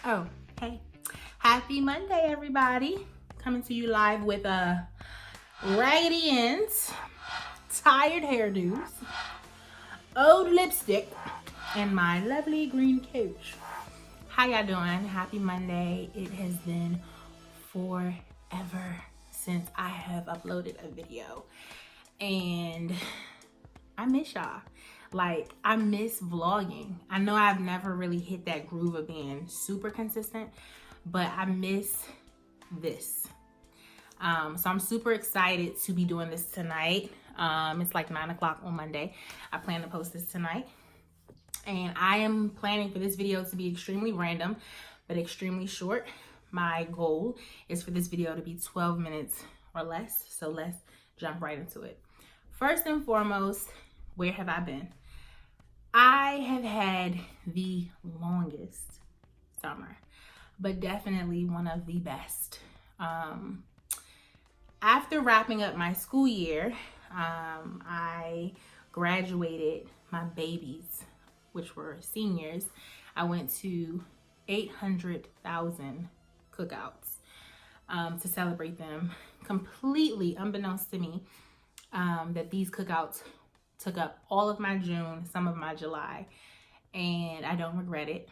Oh, hey. Happy Monday, everybody. Coming to you live with a raggedy ends, tired hairdos, old lipstick, and my lovely green couch. How y'all doing? Happy Monday. It has been forever since I have uploaded a video. And I miss y'all. Like, I miss vlogging. I know I've never really hit that groove of being super consistent, but I miss this. So I'm super excited to be doing this tonight. It's like 9 o'clock on Monday. I plan to post this tonight. And I am planning for this video to be extremely random, but extremely short. My goal is for this video to be 12 minutes or less. So let's jump right into it. First and foremost, where have I been? I have had the longest summer, but definitely one of the best. After wrapping up my school year, I graduated my babies, which were seniors. I went to 800,000 cookouts to celebrate them, completely unbeknownst to me, that these cookouts took up all of my June, some of my July, and I don't regret it.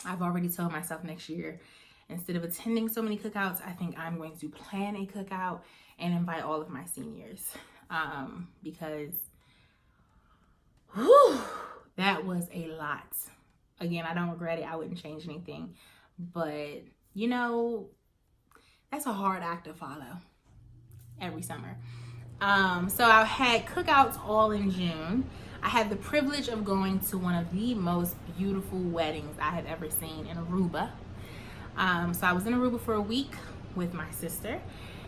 I've already told myself next year, instead of attending so many cookouts, I think I'm going to plan a cookout and invite all of my seniors, because that was a lot. Again, I don't regret it. I wouldn't change anything, but you know, that's a hard act to follow every summer. So I had cookouts all in June. I had the privilege of going to one of the most beautiful weddings I have ever seen in Aruba. So I was in Aruba for a week with my sister,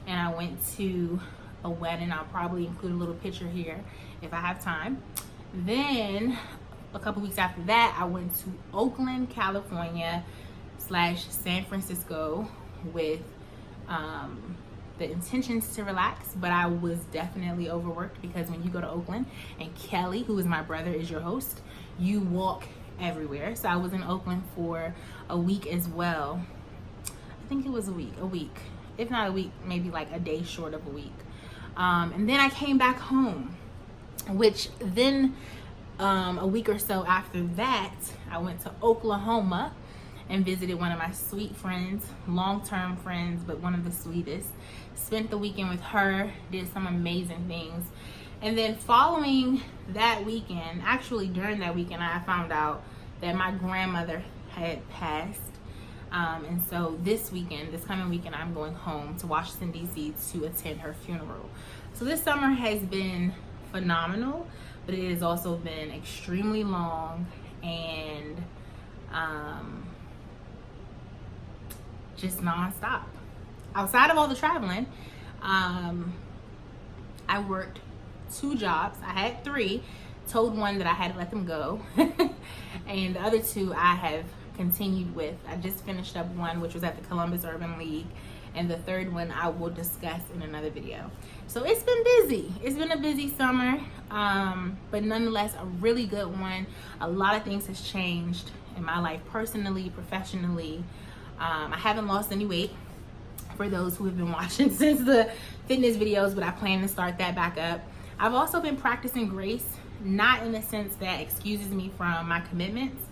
and I went to a wedding. I'll probably include a little picture here if I have time. Then a couple weeks after that, I went to Oakland, California / San Francisco with the intentions to relax, but I was definitely overworked, because when you go to Oakland and Kelly, who is my brother, is your host, you walk everywhere. So I was in Oakland for a week as well. I think it was a week, if not a week, maybe like a day short of a week. And then I came back home, which then a week or so after that, I went to Oklahoma and visited one of my sweet friends, long-term friends, but one of the sweetest. Spent the weekend with her, did some amazing things. And then following that weekend, actually during that weekend, I found out that my grandmother had passed. And so this coming weekend, I'm going home to Washington, D.C. to attend her funeral. So this summer has been phenomenal, but it has also been extremely long and just nonstop. Outside of all the traveling, I worked 2 jobs. I had 3, told one that I had to let them go, and the other 2 I have continued with. I just finished up one, which was at the Columbus Urban League, and the third one I will discuss in another video. So it's been busy. It's been a busy summer, but nonetheless a really good one. A lot of things has changed in my life, personally, professionally. I haven't lost any weight, for those who have been watching since the fitness videos, but I plan to start that back up. I've also been practicing grace, not in the sense that excuses me from my commitments,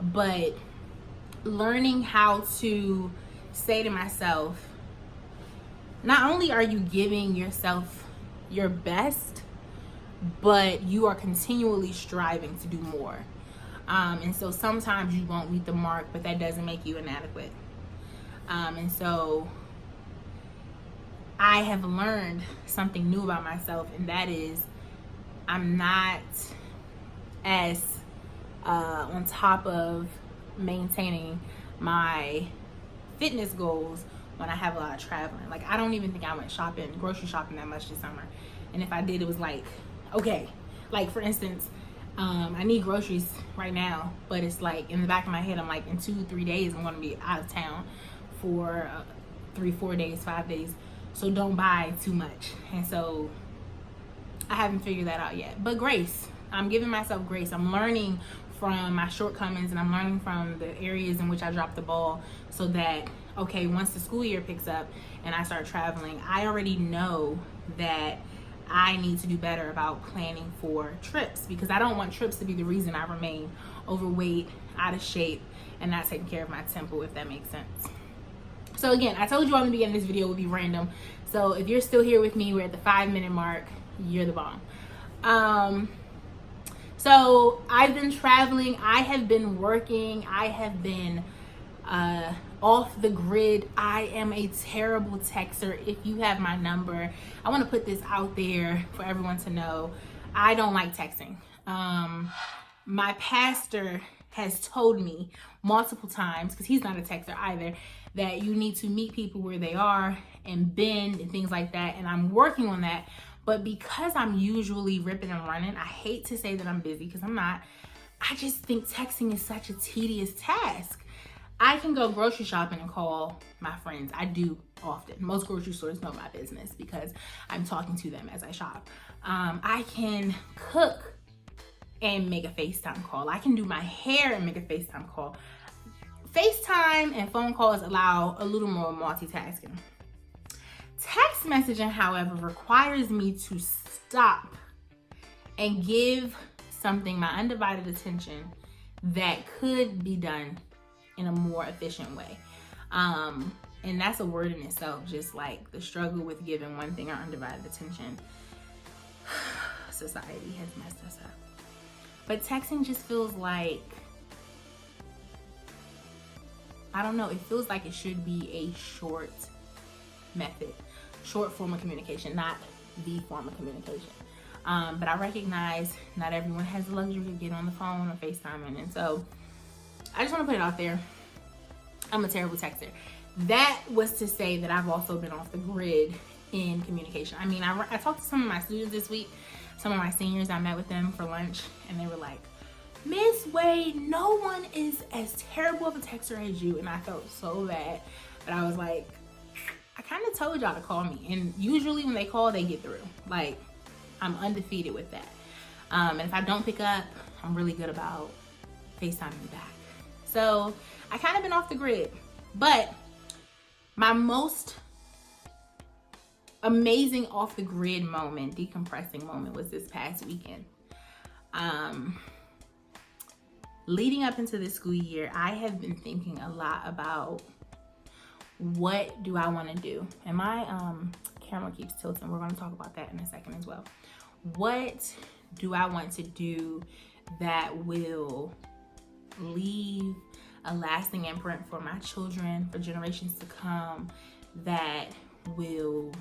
but learning how to say to myself, not only are you giving yourself your best, but you are continually striving to do more. And so sometimes you won't meet the mark, but that doesn't make you inadequate. And so I have learned something new about myself, and that is I'm not as on top of maintaining my fitness goals when I have a lot of traveling. Like, I don't even think I went grocery shopping that much this summer. And if I did, it was like, okay, like for instance, I need groceries right now, but it's like in the back of my head, I'm like, in 2-3 days, I'm going to be out of town for 3-4 days, 5 days. So don't buy too much. And so I haven't figured that out yet. But grace, I'm giving myself grace. I'm learning from my shortcomings and I'm learning from the areas in which I dropped the ball, so that, okay, once the school year picks up and I start traveling, I already know that I need to do better about planning for trips, because I don't want trips to be the reason I remain overweight, out of shape, and not taking care of my temple, if that makes sense. So again, I told you all in the beginning this video would be random. So if you're still here with me, we're at the 5-minute mark, you're the bomb. So I've been traveling, I have been working, I have been off the grid. I am a terrible texter. If you have my number, I want to put this out there for everyone to know. I don't like texting. My pastor has told me multiple times, because he's not a texter either, that you need to meet people where they are and bend and things like that. And I'm working on that. But because I'm usually ripping and running, I hate to say that I'm busy, because I'm not. I just think texting is such a tedious task. I can go grocery shopping and call my friends. I do often. Most grocery stores know my business because I'm talking to them as I shop. I can cook and make a FaceTime call. I can do my hair and make a FaceTime call. FaceTime and phone calls allow a little more multitasking. Text messaging, however, requires me to stop and give something my undivided attention that could be done in a more efficient way. And that's a word in itself, just like the struggle with giving one thing our undivided attention. Society has messed us up. But texting just feels like, I don't know, it feels like it should be a short method, short form of communication, not the form of communication. But I recognize not everyone has the luxury of getting on the phone or FaceTiming, and so I just want to put it out there. I'm a terrible texter. That was to say that I've also been off the grid in communication. I mean, I talked to some of my students this week, some of my seniors. I met with them for lunch, and they were like, Miss Wade, no one is as terrible of a texter as you. And I felt so bad, but I was like, I kind of told y'all to call me. And usually when they call, they get through. Like, I'm undefeated with that. And if I don't pick up, I'm really good about FaceTiming back. So I kind of been off the grid, but my most amazing off the grid moment, decompressing moment, was this past weekend. Leading up into this school year, I have been thinking a lot about what do I want to do. And my camera keeps tilting. We're going to talk about that in a second as well. What do I want to do that will leave a lasting imprint for my children, for generations to come, that will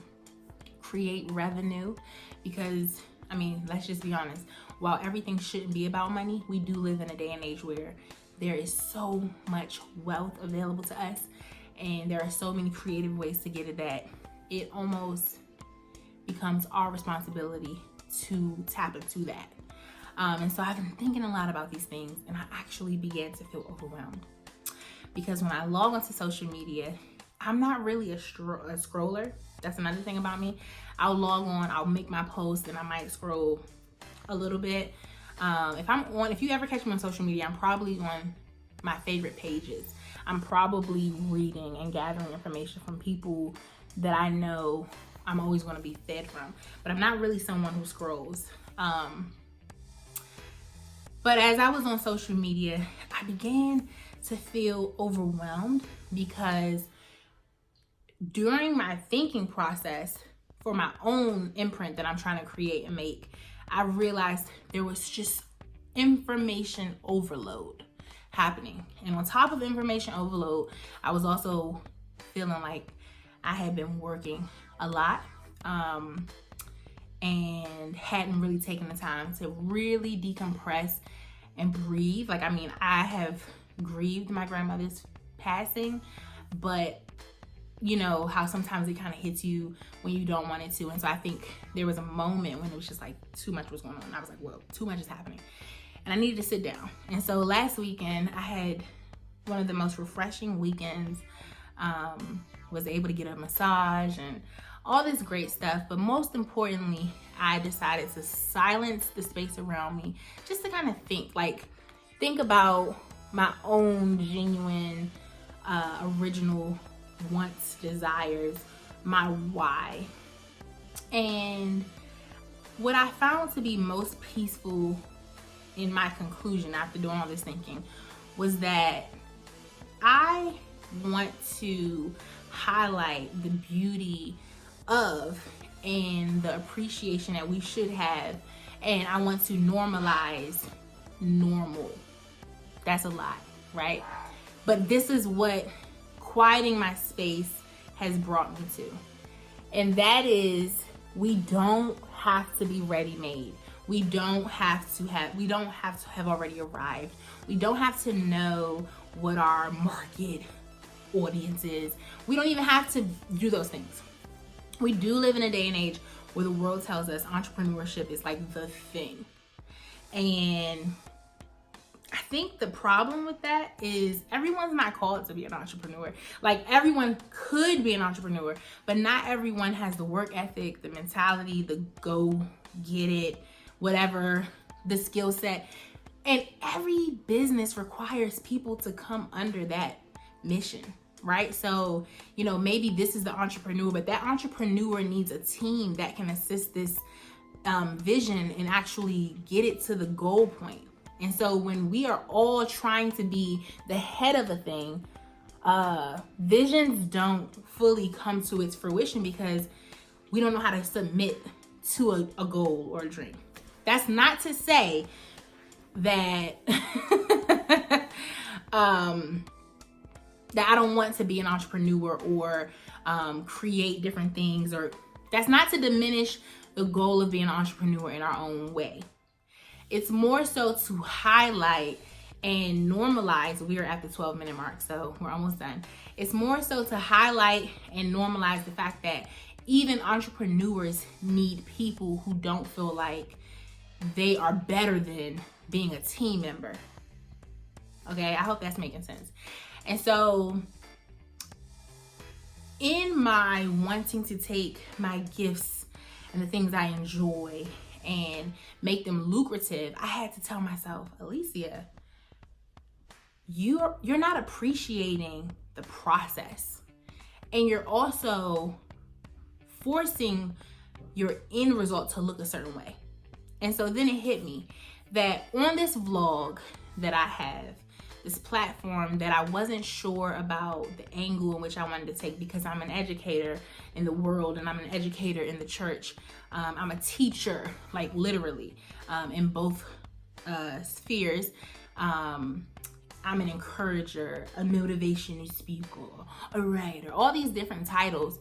create revenue? Because, I mean, let's just be honest, while everything shouldn't be about money, we do live in a day and age where there is so much wealth available to us, and there are so many creative ways to get it that it almost becomes our responsibility to tap into that. And so I've been thinking a lot about these things, and I actually began to feel overwhelmed. Because when I log onto social media, I'm not really a scroller. That's another thing about me. I'll log on, I'll make my post, and I might scroll a little bit. If you ever catch me on social media, I'm probably on my favorite pages. I'm probably reading and gathering information from people that I know I'm always going to be fed from. But I'm not really someone who scrolls. But as I was on social media, I began to feel overwhelmed, because during my thinking process for my own imprint that I'm trying to create and make, I realized there was just information overload happening. And on top of information overload, I was also feeling like I had been working a lot and hadn't really taken the time to really decompress and breathe. Like, I mean, I have grieved my grandmother's passing, but you know how sometimes it kind of hits you when you don't want it to. And so I think there was a moment when it was just like too much was going on. I was like, whoa, too much is happening. And I needed to sit down. And so last weekend I had one of the most refreshing weekends. Was able to get a massage and all this great stuff. But most importantly, I decided to silence the space around me just to kind of think. Like, think about my own genuine, original wants, desires, my why. And what I found to be most peaceful in my conclusion after doing all this thinking was that I want to highlight the beauty of and the appreciation that we should have, and I want to normalize normal. That's a lot, right? But this is what quieting my space has brought me to. And that is, we don't have to be ready-made. We don't have to have already arrived. We don't have to know what our market audience is. We don't even have to do those things. We do live in a day and age where the world tells us entrepreneurship is like the thing. And I think the problem with that is everyone's not called to be an entrepreneur. Like, everyone could be an entrepreneur, but not everyone has the work ethic, the mentality, the go get it, whatever, the skill set. And every business requires people to come under that mission, right? So, you know, maybe this is the entrepreneur, but that entrepreneur needs a team that can assist this vision and actually get it to the goal point. And so when we are all trying to be the head of a thing, visions don't fully come to its fruition because we don't know how to submit to a goal or a dream. That's not to say that that I don't want to be an entrepreneur or create different things, or that's not to diminish the goal of being an entrepreneur in our own way. It's more so to highlight and normalize. We are at the 12-minute mark, so we're almost done. It's more so to highlight and normalize the fact that even entrepreneurs need people who don't feel like they are better than being a team member. Okay, I hope that's making sense. And so in my wanting to take my gifts and the things I enjoy and make them lucrative, I had to tell myself, Alicia, you're not appreciating the process, and you're also forcing your end result to look a certain way. And so then it hit me that on this vlog that I have, this platform that I wasn't sure about the angle in which I wanted to take, because I'm an educator in the world and I'm an educator in the church. I'm a teacher, like literally, in both spheres. I'm an encourager, a motivational speaker, a writer, all these different titles.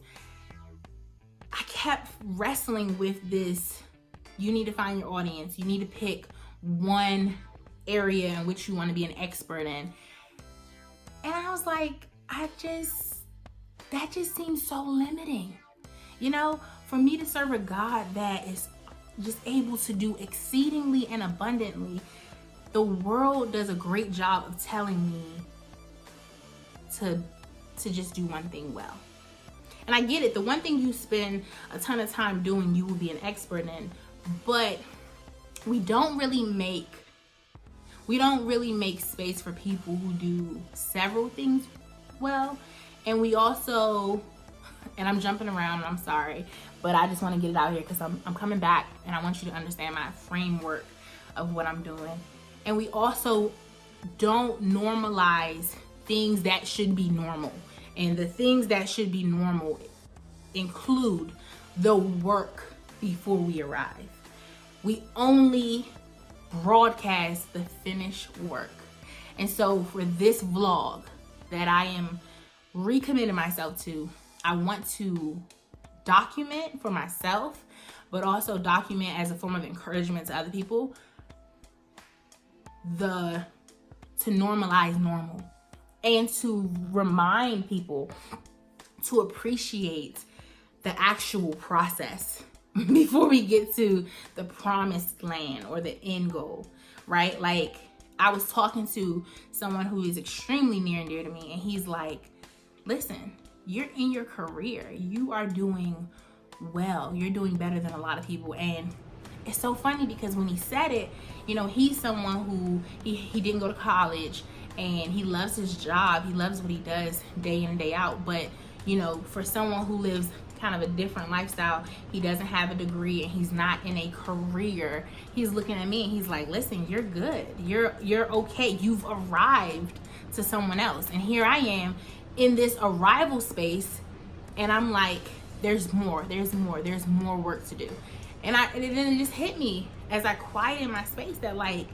I kept wrestling with this. You need to find your audience. You need to pick one area in which you want to be an expert in. And I was like, that just seems so limiting. You know, for me to serve a God that is just able to do exceedingly and abundantly, the world does a great job of telling me to just do one thing well. And I get it. The one thing you spend a ton of time doing, you will be an expert in. But we don't really make space for people who do several things well. And we also, and I'm jumping around, I'm sorry, but I just want to get it out here because I'm coming back and I want you to understand my framework of what I'm doing. And we also don't normalize things that should be normal. And the things that should be normal include the work before we arrive. We only broadcast the finished work. And so for this vlog that I am recommitting myself to, I want to document for myself, but also document as a form of encouragement to other people, to normalize normal, and to remind people to appreciate the actual process before we get to the promised land or the end goal, right? Like, I was talking to someone who is extremely near and dear to me, and he's like, listen, you're in your career, you are doing well, you're doing better than a lot of people, and it's so funny because when he said it, you know, he's someone who he didn't go to college, and he loves his job. He loves what he does day in and day out. But, you know, for someone who lives kind of a different lifestyle, he doesn't have a degree and he's not in a career, he's looking at me and he's like, listen, you're good. You're okay. You've arrived to someone else. And here I am in this arrival space, and I'm like, there's more work to do. And it just hit me as I quieted my space that, like,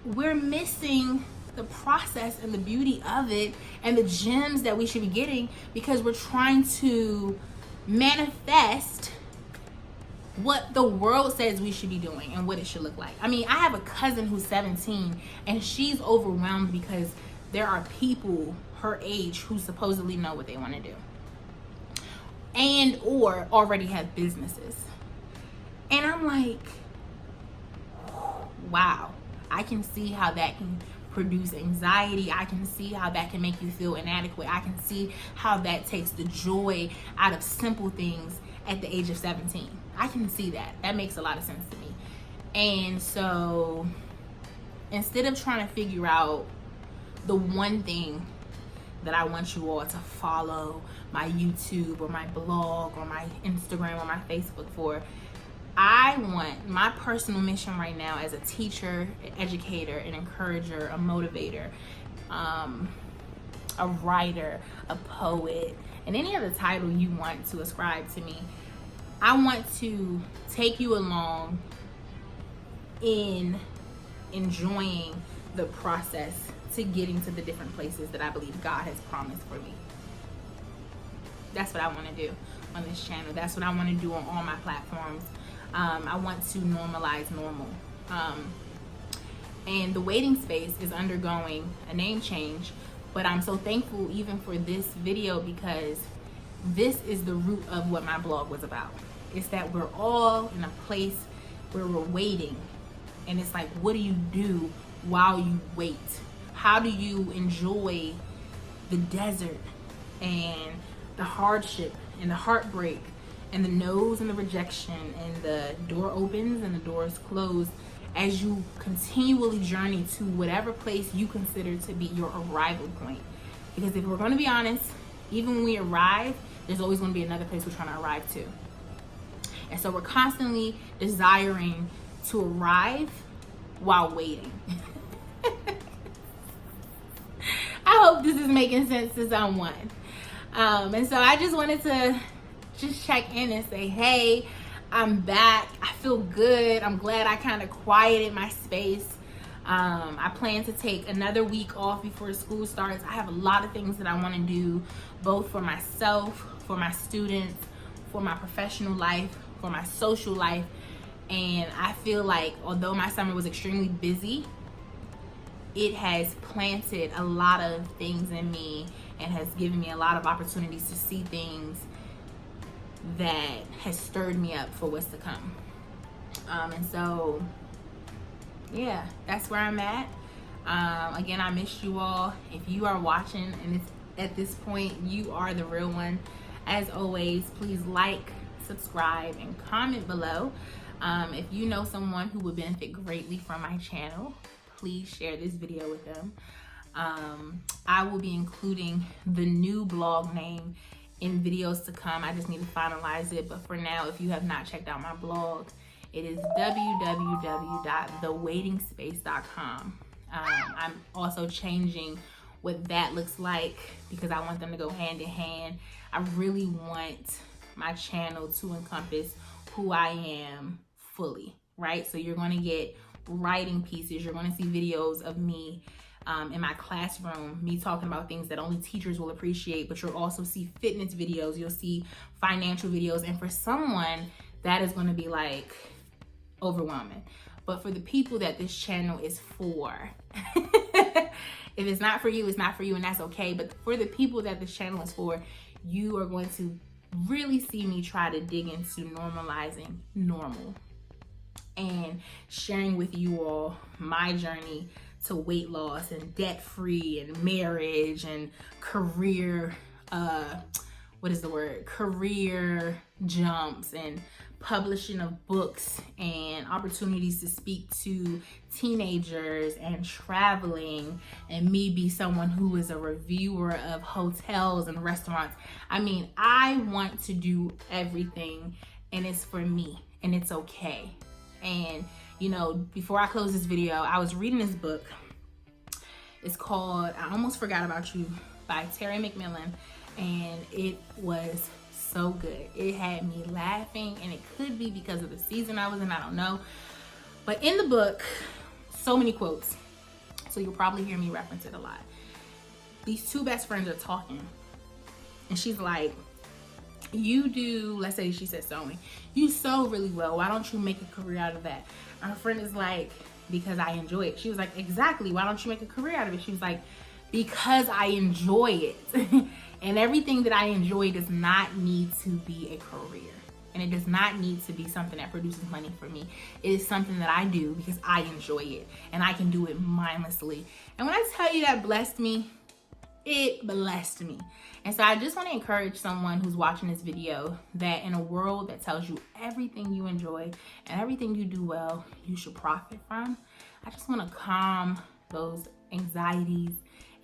we're missing the process and the beauty of it and the gems that we should be getting because we're trying to manifest what the world says we should be doing and what it should look like. I mean, I have a cousin who's 17 and she's overwhelmed because there are people her age who supposedly know what they want to do and or already have businesses. And I'm like, wow, I can see how that can produce anxiety. I can see how that can make you feel inadequate. I can see how that takes the joy out of simple things at the age of 17. I can see that. That makes a lot of sense to me. And so instead of trying to figure out the one thing that I want you all to follow my YouTube or my blog or my Instagram or my Facebook for, I want my personal mission right now as a teacher, an educator, an encourager, a motivator, a writer, a poet, and any other title you want to ascribe to me. I want to take you along in enjoying the process to getting to the different places that I believe God has promised for me. That's what I want to do on this channel. That's what I want to do on all my platforms. I want to normalize normal. And the waiting space is undergoing a name change, but I'm so thankful even for this video because this is the root of what my blog was about. It's that we're all in a place where we're waiting. And it's like, what do you do while you wait? How do you enjoy the desert and the hardship and the heartbreak and the no's and the rejection and the door opens and the doors close as you continually journey to whatever place you consider to be your arrival point? Because if we're going to be honest, even when we arrive, there's always going to be another place we're trying to arrive to. And so we're constantly desiring to arrive while waiting. I hope this is making sense to someone. And so I just wanted to just check in and say, hey, I'm back. I feel good. I'm glad I kind of quieted my space. I plan to take another week off before school starts. I have a lot of things that I want to do, both for myself, for my students, for my professional life, for my social life. And I feel like although my summer was extremely busy, it has planted a lot of things in me and has given me a lot of opportunities to see things that has stirred me up for what's to come. And so, yeah, that's where I'm at. Again, I missed you all. If you are watching and it's at this point, you are the real one. As always, please like, subscribe, and comment below. If you know someone who would benefit greatly from my channel, please share this video with them. I will be including the new blog name in videos to come. I just need to finalize it. But for now, if you have not checked out my blog, it is www.thewaitingspace.com. I'm also changing what that looks like because I want them to go hand in hand. I really want my channel to encompass who I am fully, right? So you're going to get writing pieces. You're going to see videos of me in my classroom, me talking about things that only teachers will appreciate, but you'll also see fitness videos. You'll see financial videos. And for someone, that is going to be like overwhelming. But for the people that this channel is for, if it's not for you, it's not for you, and that's okay. But for the people that this channel is for, you are going to really see me try to dig into normalizing normal and sharing with you all my journey to weight loss and debt free and marriage and career, career jumps and publishing of books and opportunities to speak to teenagers and traveling, and me be someone who is a reviewer of hotels and restaurants. I mean, I want to do everything, and it's for me, and it's okay. And you know, before I close this video, I was reading this book. It's called I Almost Forgot About You by Terry McMillan, and it was so good. It had me laughing, and it could be because of the season I was in, I don't know. But in the book, so many quotes, so you'll probably hear me reference it a lot. These two best friends are talking, and she's like, you do, let's say she said sewing, you sew really well, why don't you make a career out of that? And her friend is like, because I enjoy it. She was like, exactly, why don't you make a career out of it? She was like, because I enjoy it. And everything that I enjoy does not need to be a career. And it does not need to be something that produces money for me. It is something that I do because I enjoy it. And I can do it mindlessly. And when I tell you that blessed me, it blessed me. And so I just want to encourage someone who's watching this video that in a world that tells you everything you enjoy and everything you do well, you should profit from, I just want to calm those anxieties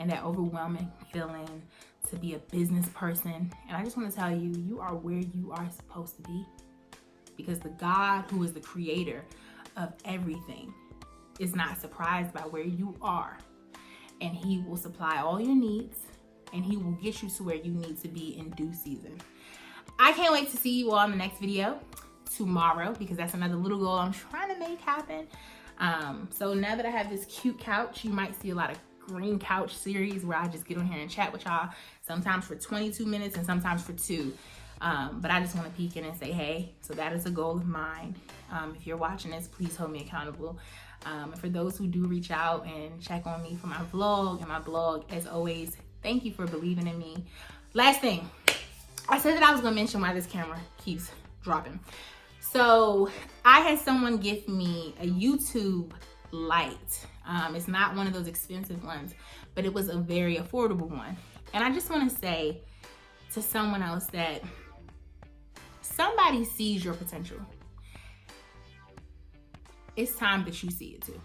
and that overwhelming feeling to be a business person. And I just want to tell you, you are where you are supposed to be, because the God who is the creator of everything is not surprised by where you are, and he will supply all your needs, and he will get you to where you need to be in due season. I can't wait to see you all in the next video tomorrow, because that's another little goal I'm trying to make happen. So now that I have this cute couch, you might see a lot of green couch series where I just get on here and chat with y'all, sometimes for 22 minutes and sometimes for 2. But I just want to peek in and say hey. So that is a goal of mine. If you're watching this, please hold me accountable. And for those who do reach out and check on me for my vlog and my blog, as always, thank you for believing in me. Last thing, I said that I was gonna mention why this camera keeps dropping. So I had someone give me a YouTube light. It's not one of those expensive ones, but it was a very affordable one. And I just want to say to someone else that somebody sees your potential. It's time that you see it too.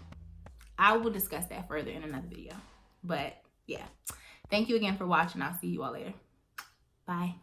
I will discuss that further in another video. But yeah, thank you again for watching. I'll see you all later. Bye.